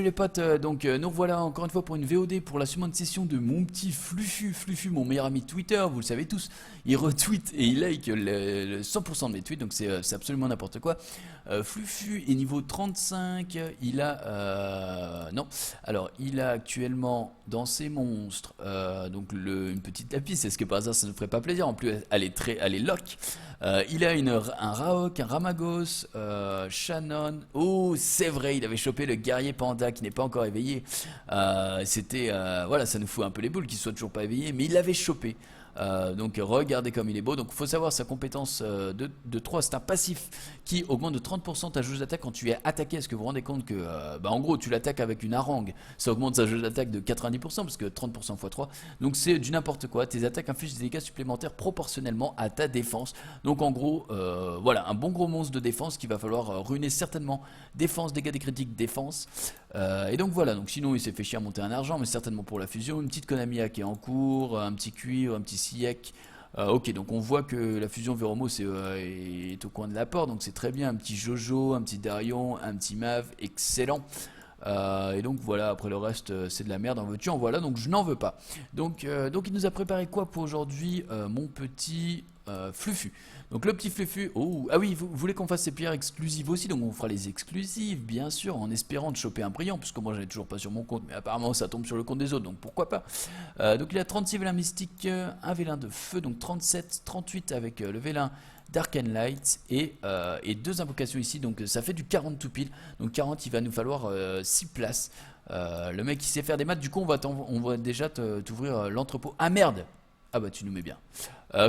Les potes, nous revoilà encore une fois pour une VOD pour la seconde session de mon petit Flufu, mon meilleur ami de Twitter, vous le savez tous, il retweet et il like le 100% de mes tweets, donc c'est absolument n'importe quoi. Flufu est niveau 35, il a... non, alors il a actuellement dans ses monstres, une petite lapis, est-ce que par hasard ça ne ferait pas plaisir, en plus elle est lock. Il a un Raok, un Ramagos, Shannon. Oh, c'est vrai, il avait chopé le guerrier panda qui n'est pas encore éveillé. Voilà, ça nous fout un peu les boules qu'il soit toujours pas éveillé, mais il l'avait chopé. Donc regardez comme il est beau. Donc il faut savoir sa compétence de 3, c'est un passif qui augmente de 30% ta jauge d'attaque quand tu es attaqué. Est-ce que vous vous rendez compte que en gros tu l'attaques avec une harangue, ça augmente sa jauge d'attaque de 90% parce que 30% x 3. Donc c'est du n'importe quoi. Tes attaques infligent des dégâts supplémentaires proportionnellement à ta défense. Donc en gros voilà, un bon gros monstre de défense qu'il va falloir ruiner certainement. Défense, dégâts des critiques, défense. Et donc voilà, donc sinon il s'est fait chier à monter un argent, mais certainement pour la fusion, une petite Konamiya qui est en cours, un petit cuir, un petit Siek. Ok, donc on voit que la fusion Véromo est au coin de la porte, donc c'est très bien, un petit Jojo, un petit Darion, un petit Mav, excellent. Et donc voilà, après le reste c'est de la merde, en veux-tu en voilà, donc je n'en veux pas. Donc il nous a préparé quoi pour aujourd'hui, mon petit Flufu. Donc le petit Flufu, oh, ah oui, vous voulez qu'on fasse ces pierres exclusives aussi, donc on fera les exclusives, bien sûr, en espérant de choper un brillant, puisque moi j'en ai toujours pas sur mon compte, mais apparemment ça tombe sur le compte des autres, donc pourquoi pas. Donc il a 36 vélins mystiques, un vélin de feu, donc 37, 38 avec le vélin Dark and Light et deux invocations ici, donc ça fait du 40 tout pile, donc 40 il va nous falloir 6 places. Le mec il sait faire des maths, du coup on va déjà t'ouvrir l'entrepôt. Ah merde! Ah bah tu nous mets bien.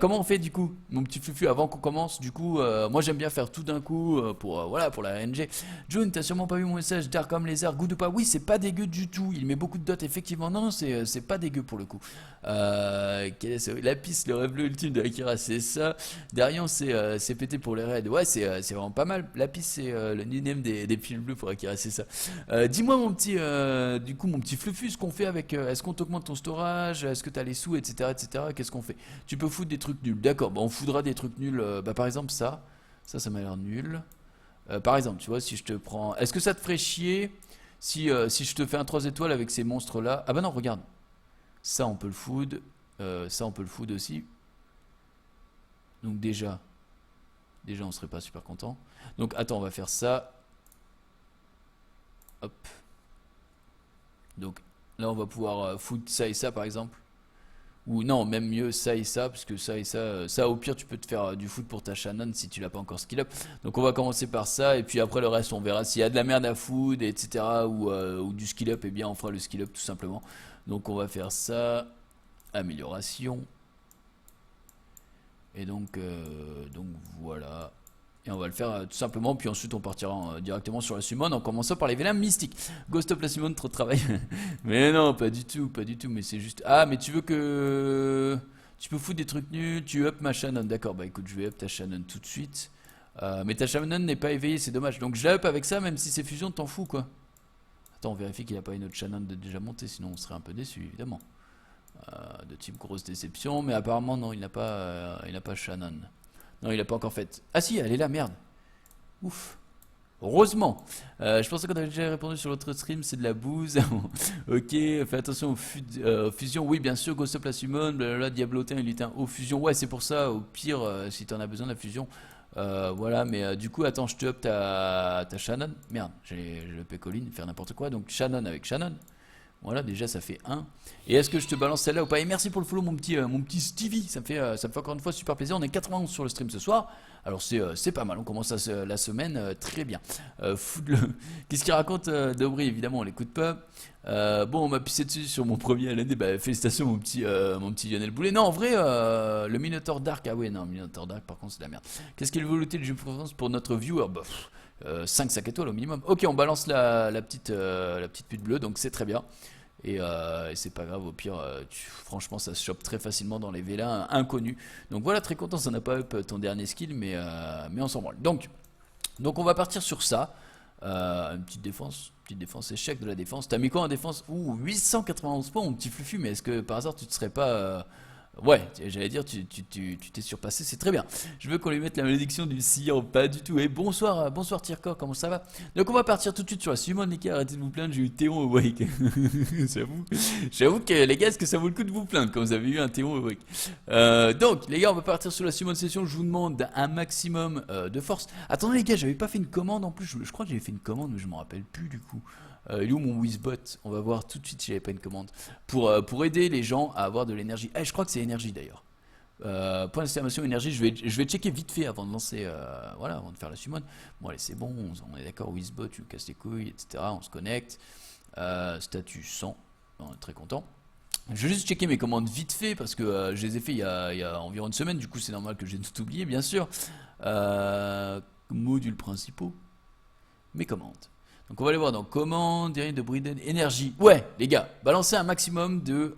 Comment on fait du coup, mon petit Fufu, avant qu'on commence? Du coup, moi j'aime bien faire tout d'un coup voilà, pour la RNG. June, t'as sûrement pas vu mon message. Dark comme lézard, good ou pas? Oui, c'est pas dégueu du tout. Il met beaucoup de dots, effectivement. Non, c'est pas dégueu pour le coup. Quel est ce... Lapis, le rêve ultime de Akira, c'est ça. Darion, c'est pété pour les raids. Ouais, c'est vraiment pas mal. Lapis, c'est le nickname des fils bleus pour Akira, c'est ça. Dis-moi, mon petit, du coup, mon petit Flufu, ce qu'on fait avec. Est-ce qu'on t'augmente ton storage? Est-ce que t'as les sous, etc., etc. Qu'est-ce qu'on fait? Tu peux foutre des trucs nuls. D'accord, bah on foudra des trucs nuls. Par exemple, ça m'a l'air nul. Par exemple, tu vois, si je te prends. Est-ce que ça te ferait chier si je te fais un 3 étoiles avec ces monstres-là? Ah bah non, regarde. Ça, on peut le food. Ça, on peut le food aussi. Donc déjà, on serait pas super content. Donc attends, on va faire ça. Hop. Donc là, on va pouvoir food ça et ça, par exemple. Ou non, même mieux ça et ça, parce que ça et ça, ça au pire tu peux te faire du foot pour ta Shannon si tu l'as pas encore skill up. Donc on va commencer par ça, et puis après le reste on verra s'il y a de la merde à food, etc. Ou du skill up, et bien on fera le skill up tout simplement. Donc on va faire ça, amélioration. Et donc voilà. Et on va le faire tout simplement, puis ensuite on partira directement sur la summon en commençant par les vélins mystiques. Go stop la summon, trop de travail. Mais non, pas du tout, mais c'est juste... Ah, mais tu veux que... Tu peux foutre des trucs nuls, tu up ma Shannon, d'accord, bah écoute, je vais up ta Shannon tout de suite. Mais ta Shannon n'est pas éveillée, c'est dommage. Donc je la up avec ça, même si c'est fusion, t'en fous quoi. Attends, on vérifie qu'il n'y a pas une autre Shannon de déjà montée, sinon on serait un peu déçu, évidemment. De type grosse déception, mais apparemment non, il n'a pas Shannon. Non, il a pas encore fait. Ah si, elle est là, merde. Ouf. Heureusement. Je pensais qu'on avait déjà répondu sur l'autre stream, c'est de la bouse. Ok, fais attention aux fusions. Oui, bien sûr, Ghost of la Summon, blablabla, Diablotin, il lutin aux fusions. Ouais, c'est pour ça, au pire, si t'en as besoin de la fusion. Voilà, mais du coup, attends, je te up ta Shannon. Merde, j'ai le Pécoline, faire n'importe quoi. Donc Shannon avec Shannon. Voilà, déjà ça fait 1. Et est-ce que je te balance celle-là ou pas? Et merci pour le follow, mon petit Stevie. Ça me fait encore une fois super plaisir. On est 91 sur le stream ce soir. Alors c'est pas mal. On commence la semaine très bien. Qu'est-ce qu'il raconte Dobry? Évidemment, on l'écoute pas. Bon, on m'a pissé dessus sur mon premier LND. Bah, félicitations, mon petit Lionel Boulet. Non, en vrai, le Minotaur Dark. Ah ouais, non, Minotaur Dark, par contre, c'est de la merde. Qu'est-ce qu'il veut looter le jeu de France pour notre viewer? Bah, 5 5 étoiles au minimum. Ok, on balance la petite pute bleue, donc c'est très bien. Et c'est pas grave, au pire, franchement, ça se chope très facilement dans les vélins inconnus. Donc voilà, très content, ça n'a pas up ton dernier skill, mais on s'en branle. Donc on va partir sur ça. Une petite défense échec de la défense. T'as mis quoi en défense? Ouh, 891 points, mon petit Flufu, mais est-ce que par hasard tu te serais pas Ouais, j'allais dire, tu t'es surpassé, c'est très bien. Je veux qu'on lui mette la malédiction du sillon, pas du tout. Et bonsoir, bonsoir Tierkor, comment ça va? Donc on va partir tout de suite sur la summon, les gars, arrêtez de vous plaindre, j'ai eu Théon Awake. J'avoue, j'avoue que les gars, est-ce que ça vaut le coup de vous plaindre quand vous avez eu un Théon Awake? Donc les gars, on va partir sur la summon session, je vous demande un maximum de force. Attendez les gars, j'avais pas fait une commande en plus, je crois que j'avais fait une commande, mais je m'en rappelle plus du coup. Il est où mon Wizbot? On va voir tout de suite si j'avais pas une commande. Pour aider les gens à avoir de l'énergie. Ah, je crois que c'est énergie d'ailleurs. Point d'exclamation énergie, je vais checker vite fait avant de lancer, voilà, avant de faire la summon. Bon allez, c'est bon, on est d'accord, Wizbot, tu me casses les couilles, etc. On se connecte. Statut 100, on est très content. Je vais juste checker mes commandes vite fait parce que je les ai fait il y a environ une semaine, du coup c'est normal que j'ai tout oublié, bien sûr. Modules principaux, mes commandes. Donc on va aller voir dans commandes, dérive de Briden, énergie. Ouais, les gars, balancez un maximum de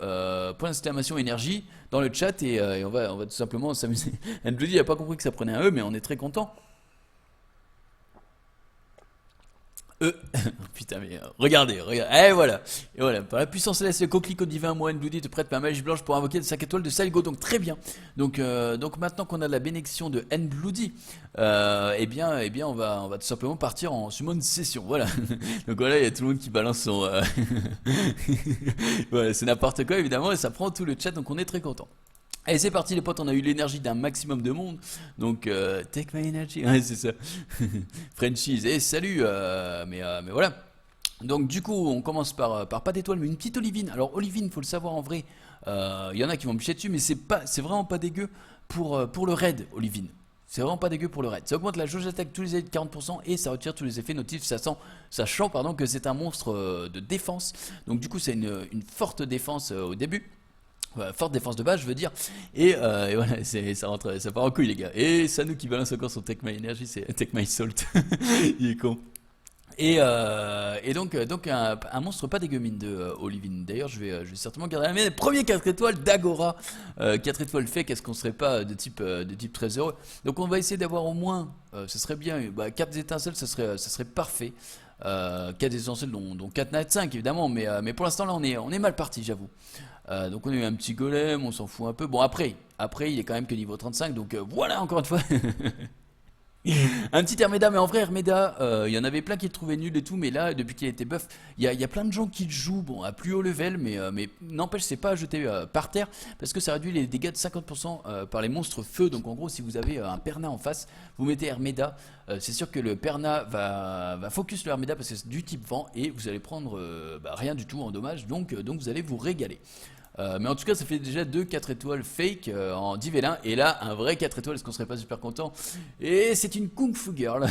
points d'exclamation énergie dans le chat et on va tout simplement s'amuser. Andrew n'a pas compris que ça prenait un E, mais on est très content. Putain, mais regardez, regardez. Et voilà. Par la puissance céleste, le coquelicot divin, moi, Bloody te prête ma magie blanche pour invoquer de 5 étoiles de Salgo. Donc très bien. Donc maintenant qu'on a la bénédiction de Bloody, eh bien, on va tout simplement partir en summon session. Voilà. Donc voilà, il y a tout le monde qui balance son. Voilà, c'est n'importe quoi évidemment et ça prend tout le chat. Donc on est très content. Allez, c'est parti les potes, on a eu l'énergie d'un maximum de monde. Donc, take my energy. Ouais, c'est ça. Frenchies, et salut. Mais voilà. Donc, du coup, on commence par pas d'étoile, mais une petite olivine. Alors, olivine, faut le savoir en vrai. Il y en a qui vont me picher dessus, mais c'est vraiment pas dégueu pour le raid, olivine. C'est vraiment pas dégueu pour le raid. Ça augmente la jauge d'attaque tous les effets de 40% et ça retire tous les effets notifs, sachant que c'est un monstre de défense. Donc, du coup, c'est une forte défense au début. Forte défense de base, je veux dire. Et voilà, ça part en couille, les gars. Et Sanu qui balance encore son Take My Energy, c'est Take My Salt. Il est con. Et donc un monstre pas dégueu mine de Olivine. D'ailleurs, je vais certainement garder la mienne. Premier 4 étoiles d'Agora. 4 étoiles fake, est-ce qu'on serait pas de type très heureux? Donc on va essayer d'avoir au moins, ce serait bien, 4 étincelles, ça serait parfait. 4 étincelles dont 4 Nat 5 évidemment, mais pour l'instant là on est mal parti, j'avoue. Donc on a eu un petit golem, on s'en fout un peu. Bon après il est quand même que niveau 35, donc voilà encore une fois. Un petit Hermeda, mais en vrai Hermeda, il y en avait plein qui le trouvaient nul et tout, mais là depuis qu'il a été buff, il y a plein de gens qui le jouent, bon à plus haut level, mais n'empêche c'est pas à jeter par terre, parce que ça réduit les dégâts de 50% par les monstres feu, donc en gros si vous avez un Perna en face, vous mettez Hermeda, c'est sûr que le Perna va focus le Hermeda parce que c'est du type vent, et vous allez prendre rien du tout en dommage, donc vous allez vous régaler. Mais en tout cas, ça fait déjà 2 4 étoiles fake en 10 Vélin. Et là, un vrai 4 étoiles, est-ce qu'on serait pas super content? Et c'est une Kung Fu Girl.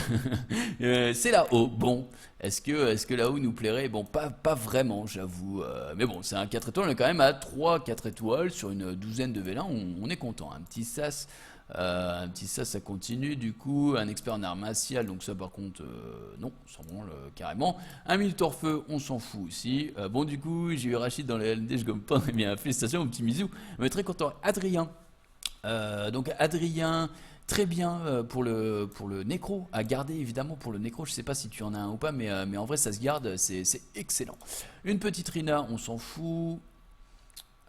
C'est là-haut. Bon, est-ce que là-haut nous plairait? Bon, pas vraiment, j'avoue. Mais bon, c'est un 4 étoiles. On est quand même à 3 4 étoiles sur une douzaine de Vélin. On est content. Un petit sas. Ça continue du coup. Un expert en art martial, donc ça par contre non, ça branle carrément. Un Minotaur feu, on s'en fout aussi. Bon du coup j'ai eu Rachid dans le LND, je gomme pas, bien félicitations mon petit Misou, on est très content. Adrien, donc Adrien, très bien pour le nécro, à garder évidemment pour le nécro, je sais pas si tu en as un ou pas, mais en vrai ça se garde, c'est excellent. Une petite Rina, on s'en fout.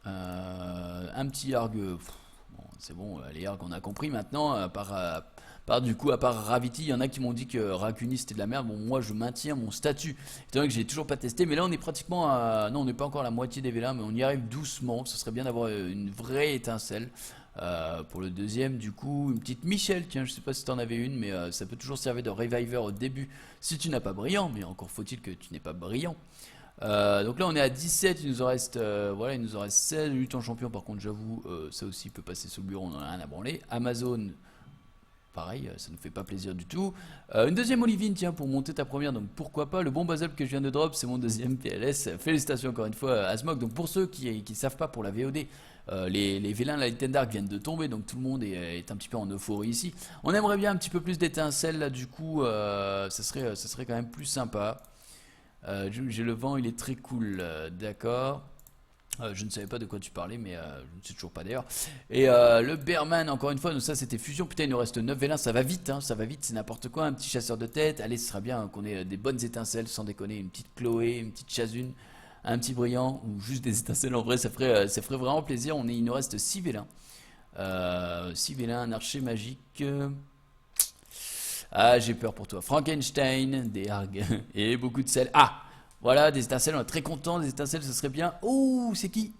Un petit Argue. C'est bon, les arcs on a compris maintenant, à part Raviti, il y en a qui m'ont dit que Rakuni c'était de la merde. Bon, moi je maintiens mon statut, étant donné que j'ai toujours pas testé, mais là on est pratiquement à. Non, on n'est pas encore à la moitié des Vélins, mais on y arrive doucement. Ce serait bien d'avoir une vraie étincelle. Pour le deuxième, du coup, une petite Michel, tiens, je sais pas si t'en avais une, mais ça peut toujours servir de reviver au début si tu n'as pas brillant, mais encore faut-il que tu n'aies pas brillant. Donc là on est à 17, il nous en reste voilà, il nous en reste 16, lutte en champion par contre j'avoue ça aussi peut passer sous le bureau, on en a rien à branler. Amazon pareil, ça ne fait pas plaisir du tout. Une deuxième Olivine tiens pour monter ta première, donc pourquoi pas. Le bon basel que je viens de drop c'est mon deuxième PLS, félicitations encore une fois à Smog. Donc pour ceux qui savent pas pour la VOD, les vélins de la Light Dark viennent de tomber, donc tout le monde est un petit peu en euphorie ici. On aimerait bien un petit peu plus d'étincelles là, du coup ça serait quand même plus sympa. J'ai le vent, il est très cool, d'accord. Je ne savais pas de quoi tu parlais, mais je ne sais toujours pas d'ailleurs. Et le Bearman, encore une fois, donc ça c'était fusion. Putain, il nous reste 9 Vélins, ça va vite, hein, ça va vite, c'est n'importe quoi. Un petit chasseur de tête, allez, ce sera bien qu'on ait des bonnes étincelles, sans déconner. Une petite Chloé, une petite Chazune. un petit brillant ou juste des étincelles. En vrai, ça ferait vraiment plaisir. Il nous reste 6 vélins. 6 vélins, un archer magique. Ah, j'ai peur pour toi. Frankenstein, des hargues et beaucoup de sel. Ah, voilà, des étincelles, on est très content. Des étincelles, ce serait bien. Oh, c'est qui?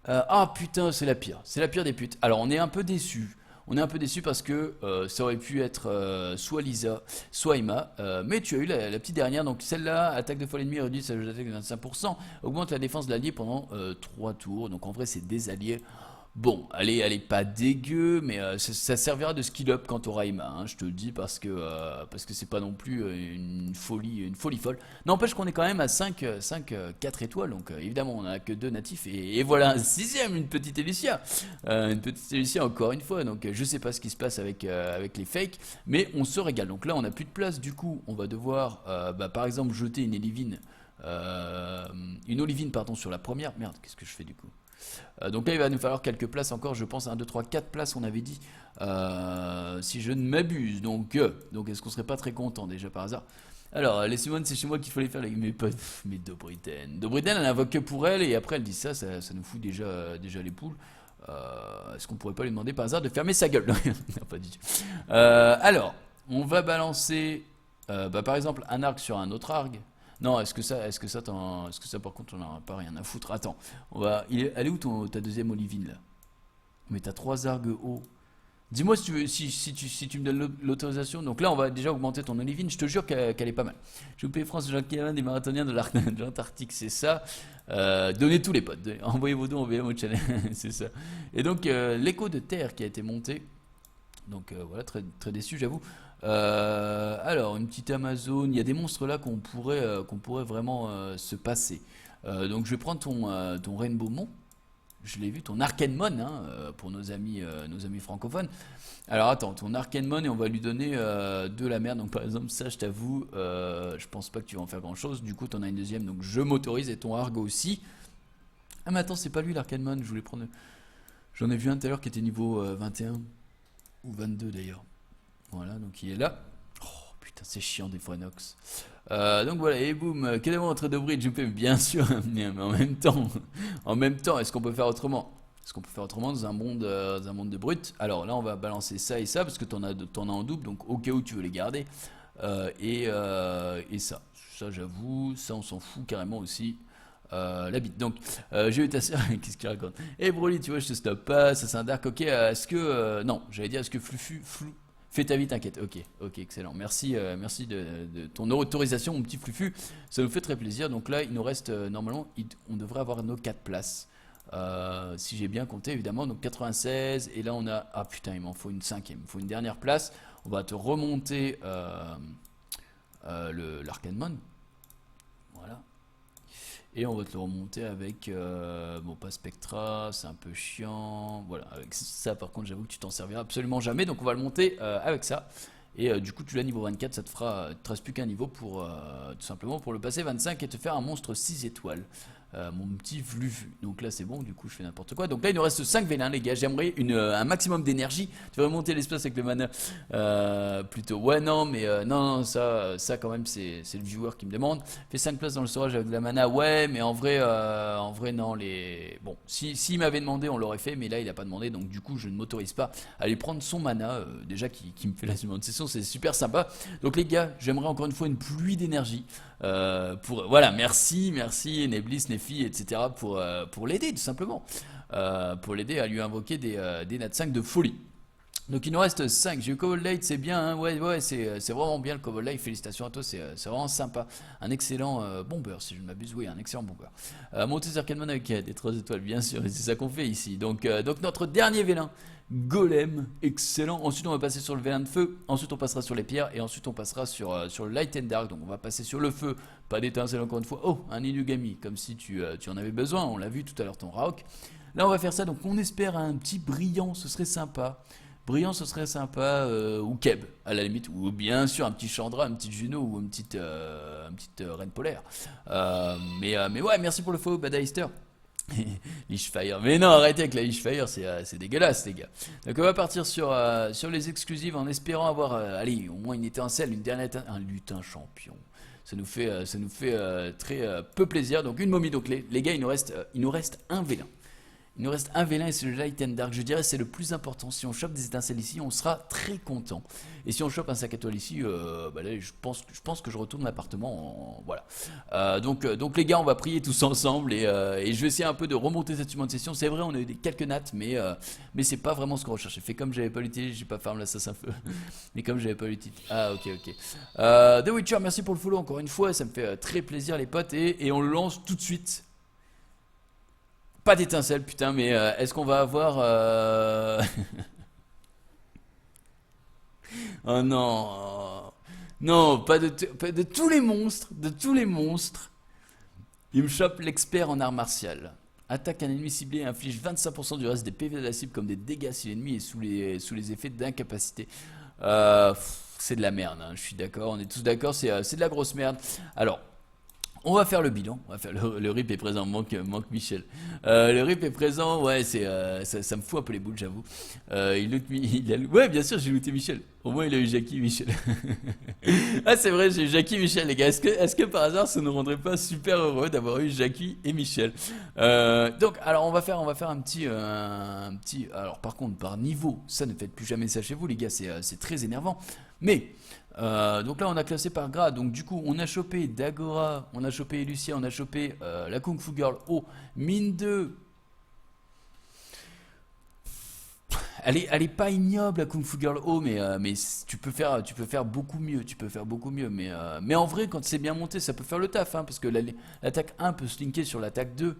Ah putain, c'est la pire. C'est la pire des putes. Alors, on est un peu déçus. On est un peu déçus parce que ça aurait pu être soit Lisa, soit Emma. Mais tu as eu la petite dernière. Donc, celle-là, attaque de fois l'ennemi, réduit sa jauge d'attaque de 25%. Augmente la défense de l'allié pendant 3 tours. Donc, en vrai, c'est des alliés. Bon, elle est pas dégueu, mais ça servira de skill up quand t'auras Emma, hein, je te le dis, parce que c'est pas non plus une folie folle. N'empêche qu'on est quand même à 4 étoiles, donc évidemment on a que 2 natifs, et voilà un sixième, une petite Elicia. Une petite Elicia encore une fois, donc je sais pas ce qui se passe avec les fakes, mais on se régale. Donc là on a plus de place, du coup on va devoir par exemple jeter une olivine pardon, sur la première. Merde, qu'est-ce que je fais du coup? Donc là il va nous falloir quelques places encore, je pense 1, 2, 3, 4 places on avait dit, si je ne m'abuse, donc est-ce qu'on serait pas très content déjà par hasard? Alors les Simone, c'est chez moi qu'il faut les faire, mais pas, mais Dobriten elle invoque que pour elle, et après elle dit ça nous fout déjà les poules. Est-ce qu'on pourrait pas lui demander par hasard de fermer sa gueule? Non, pas du tout. Alors on va balancer par exemple un arc sur un autre arc. Non, est-ce que ça par contre on a pas rien à foutre. Attends, elle est où ta deuxième olivine là? Mais t'as 3 argues hauts. Dis-moi si tu veux, si tu me donnes l'autorisation. Donc là on va déjà augmenter ton olivine, je te jure qu'elle est pas mal. Je vous paye France Jacques-Kevin des marathoniens de l'Antarctique, c'est ça. Donnez tous les potes, envoyez vos dons en VM au channel, c'est ça. Et donc l'écho de terre qui a été monté. Donc voilà, très, très déçu j'avoue. Alors, une petite Amazon, il y a des monstres là qu'on pourrait vraiment se passer. Donc je vais prendre ton Rainbow Mon, je l'ai vu, ton Arcanemon, hein, pour nos amis francophones. Alors attends, ton Arcanemon, et on va lui donner de la merde. Donc par exemple, ça je t'avoue, je pense pas que tu vas en faire grand chose. Du coup, t'en as une deuxième, donc je m'autorise, et ton Argo aussi. Ah mais attends, c'est pas lui l'Arcanemon, je voulais prendre... J'en ai vu un tout à l'heure qui était niveau 21. Ou 22 d'ailleurs. Voilà, donc il est là. Oh putain, c'est chiant des fois, Nox. Donc voilà, et boum, quel est entre deux bridges? Bien sûr, mais en même temps, est-ce qu'on peut faire autrement? Est-ce qu'on peut faire autrement dans un monde de brut? Alors là, on va balancer ça et ça, parce que t'en as en double, donc au cas où tu veux les garder. Et ça, j'avoue, ça on s'en fout carrément aussi. La bite. Donc, j'ai eu ta sœur. Qu'est-ce qu'il raconte? Eh Broly, tu vois, je te stoppe pas. Ça, c'est un dark. Ok, est-ce que. Non, j'allais dire, est-ce que Flou. Fais ta vie, t'inquiète. Ok, excellent. Merci, merci de ton autorisation, mon petit Flufu. Ça nous fait très plaisir. Donc là, il nous reste, normalement, on devrait avoir nos 4 places. Si j'ai bien compté, évidemment. Donc 96. Et là, on a. Ah putain, il m'en faut une 5e. Il me faut une dernière place. On va te remonter l'Arcanemon. Voilà. Et on va te le remonter avec, bon pas Spectra, c'est un peu chiant, voilà, avec ça par contre j'avoue que tu t'en serviras absolument jamais, donc on va le monter avec ça, et du coup tu l'as niveau 24, ça te reste plus qu'un niveau pour, tout simplement pour le passer 25 et te faire un monstre 6 étoiles. Mon petit Vluvu. Donc là c'est bon, du coup je fais n'importe quoi. Donc là il nous reste 5 vélins les gars, j'aimerais un maximum d'énergie. Tu vas remonter l'espace avec le mana plutôt. Ouais non mais non, ça quand même c'est le viewer qui me demande. Fais 5 places dans le storage avec de la mana. Ouais mais en vrai non bon si m'avait demandé on l'aurait fait, mais là il a pas demandé, donc du coup je ne m'autorise pas à aller prendre son mana déjà qui me fait la seconde session, c'est super sympa. Donc les gars, j'aimerais encore une fois une pluie d'énergie. Voilà, merci Neblis, Nefi, etc. pour l'aider tout simplement, pour l'aider à lui invoquer des nat 5 de folie. Donc il nous reste 5. J'ai eu Cobble Light, c'est bien, hein, ouais, c'est vraiment bien le Cobble Light, félicitations à toi, c'est vraiment sympa. Un excellent bomber, si je ne m'abuse, oui, un excellent bomber. Monter Arcanemon avec des 3 étoiles, bien sûr, et c'est ça qu'on fait ici. Donc notre dernier vélin, Golem, excellent. Ensuite on va passer sur le vélin de feu, ensuite on passera sur les pierres, et ensuite on passera sur le Light and Dark. Donc on va passer sur le feu, pas d'étincelle encore une fois. Oh, un Inugami, comme si tu en avais besoin, on l'a vu tout à l'heure ton Raok. Là on va faire ça, donc on espère un petit brillant, ce serait sympa. Brillant, ce serait sympa, ou Keb, à la limite, ou bien sûr un petit Chandra, un petit Juno, ou une petite Reine Polaire. Mais ouais, merci pour le faux, Badaister. Lishfire. Mais non, arrêtez avec la Lishfire, c'est dégueulasse, les gars. Donc on va partir sur les exclusives en espérant avoir, allez, au moins une étincelle, une dernière étincelle, un lutin champion. Ça nous fait très peu plaisir. Donc une momie. Donc les gars, il nous reste un vélin. Il nous reste un vélin et c'est le Light and Dark. Je dirais c'est le plus important. Si on chope des étincelles ici, on sera très content. Et si on chope un sac à toile ici, bah là, je pense que je retourne l'appartement. Voilà. Donc les gars, on va prier tous ensemble et je vais essayer un peu de remonter cette summon de session. C'est vrai, on a eu quelques nattes, mais c'est pas vraiment ce qu'on recherchait. Fait comme j'avais pas l'utilité, j'ai pas farm l'assassin feu. Mais comme j'avais pas l'utilité. Ah ok. The Witcher, merci pour le follow encore une fois. Ça me fait très plaisir les potes et on le lance tout de suite. Pas d'étincelle, putain, mais est-ce qu'on va avoir... Oh non. Non, pas de tous les monstres. De tous les monstres. Il me chope l'expert en art martial. Attaque un ennemi ciblé et inflige 25% du reste des PV de la cible comme des dégâts si l'ennemi est sous les effets d'incapacité. C'est de la merde, hein, je suis d'accord. On est tous d'accord, c'est de la grosse merde. Alors... On va faire le bilan, on va faire le RIP est présent, manque Michel. Le RIP est présent, ouais, ça me fout un peu les boules, j'avoue. Ouais, bien sûr, j'ai looté Michel. Au moins, il a eu Jackie Michel. Ah, c'est vrai, j'ai eu Jackie Michel, les gars. Est-ce que par hasard, ça nous rendrait pas super heureux d'avoir eu Jackie et Michel? Donc, alors, on va faire un petit. Alors, par contre, par niveau, ça ne faites plus jamais ça chez vous, les gars, c'est très énervant. Mais. Donc là on a classé par grade, donc du coup on a chopé Dagora, on a chopé Lucia, on a chopé la Kung Fu Girl O, mine 2. Elle est pas ignoble la Kung Fu Girl O, mais tu peux faire beaucoup mieux, mais en vrai quand c'est bien monté ça peut faire le taf, hein, parce que l'attaque 1 peut se linker sur l'attaque 2.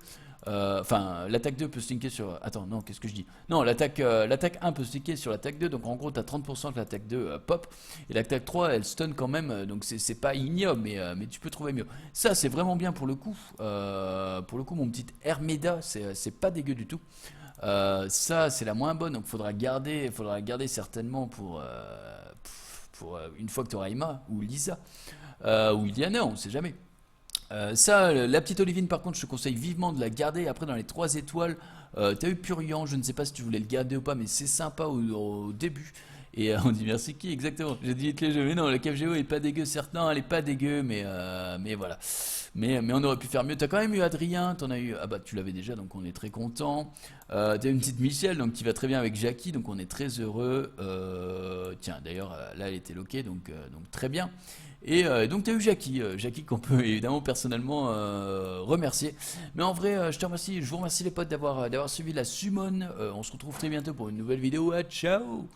Enfin, l'attaque 2 peut se linker sur... Attends, non, qu'est-ce que je dis? Non, l'attaque 1 peut se linker sur l'attaque 2, donc en gros, t'as 30% que l'attaque 2 pop, et l'attaque 3, elle stun quand même, donc c'est pas ignoble, mais tu peux trouver mieux. Ça, c'est vraiment bien pour le coup. Mon petit Hermeda, c'est pas dégueu du tout. Ça, c'est la moins bonne, donc faudra garder certainement pour une fois que tu auras Emma, ou Lisa, ou Iliana, on sait jamais. Ça, la petite Olivine, par contre, je te conseille vivement de la garder. Après, dans les 3 étoiles, t'as eu Purian. Je ne sais pas si tu voulais le garder ou pas, mais c'est sympa au début. Et on dit merci qui exactement. J'ai dit les jeux, mais non, la KFGO est pas dégueu, certes, non, elle est pas dégueu, mais voilà. Mais on aurait pu faire mieux. T'as quand même eu Adrien, t'en as eu. Ah bah, tu l'avais déjà, donc on est très content. T'as eu une petite Michelle, donc qui va très bien avec Jackie, donc on est très heureux. Tiens, d'ailleurs, là, elle était loquée, donc très bien. Et donc tu as eu Jackie qu'on peut évidemment personnellement remercier. Mais en vrai, je vous remercie les potes d'avoir suivi la summon. On se retrouve très bientôt pour une nouvelle vidéo. Ciao.